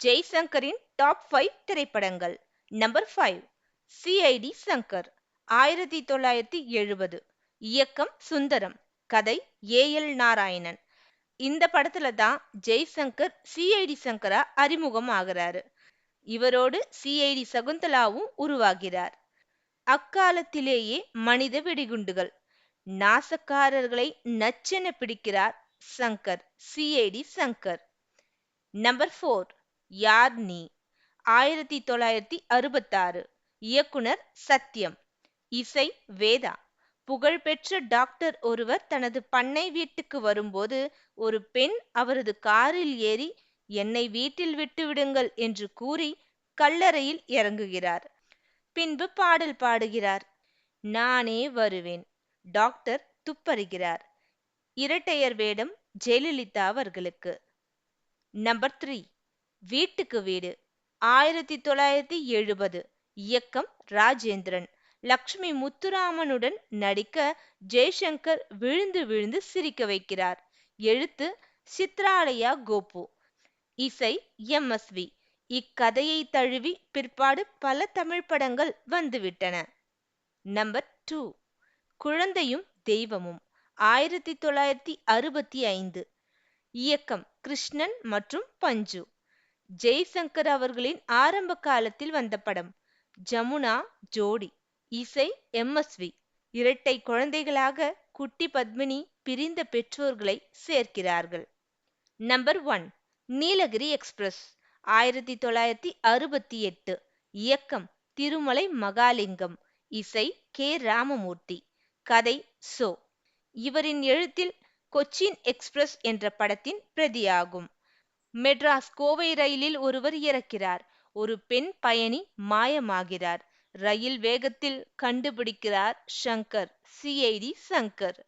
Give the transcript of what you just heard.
ஜெய்சங்கரின் top 5 திரைப்படங்கள். Number 5, CID Shankar, 1970. இயக்கம் சுந்தரம், கதை ஏ.எல். நாராயணன். இந்த படத்துல தான் ஜெய்சங்கர் சிஐடி சங்கரா அறிமுகம் ஆகிறாரு. இவரோடு சிஐடி சகுந்தலாவும் உருவாகிறார். அக்காலத்திலேயே மனித வெடிகுண்டுகள், நாசக்காரர்களை நச்சென பிடிக்கிறார் சங்கர், சிஐடி சங்கர். நம்பர் 4, யார் நீ, 1966. இயக்குனர் சத்யம், இசை வேதா. புகழ்பெற்ற டாக்டர் ஒருவர் தனது பண்ணை வீட்டுக்கு வரும்போது ஒரு பெண் அவரது காரில் ஏறி என்னை வீட்டில் விட்டுவிடுங்கள் என்று கூறி கல்லறையில் இறங்குகிறார். பின்பு பாடல் பாடுகிறார். நானே வருவேன். டாக்டர் துப்பறிகிறார். இரட்டையர் வேடம் ஜெயலலிதா அவர்களுக்கு. நம்பர் 3, வீட்டுக்கு வீடு, 1970. இயக்கம் ராஜேந்திரன், லக்ஷ்மி முத்துராமனுடன் நடிக்க ஜெய்சங்கர் விழுந்து விழுந்து சிரிக்க வைக்கிறார். எழுத்து சித்ராலயா கோபு, இசை எம்.எஸ்.வி. இக்கதையை தழுவி பிற்பாடு பல தமிழ் படங்கள் வந்துவிட்டன. நம்பர் 2, குழந்தையும் தெய்வமும், 1965. இயக்கம் கிருஷ்ணன் மற்றும் பஞ்சு. ஜெய்சங்கர் அவர்களின் ஆரம்ப காலத்தில் வந்த படம். ஜமுனா ஜோடி, இசை எம்.எஸ்.வி. இரட்டை குழந்தைகளாக குட்டி பத்மினி பிரிந்த பெற்றோர்களை சேர்க்கிறார்கள். Number 1, Nilgiri express, 1968. இயக்கம் திருமலை மகாலிங்கம், இசை கே. ராமமூர்த்தி, கதை சோ. இவரின் எழுத்தில் கொச்சின் எக்ஸ்பிரஸ் என்ற படத்தின் பிரதியாகும். மெட்ராஸ் கோவை ரயிலில் ஒருவர் இறக்கிறார். ஒரு பெண் பயணி மாயமாகிறார். ரயில் வேகத்தில் கண்டுபிடிக்கிறார் சங்கர், சிஐடி சங்கர்.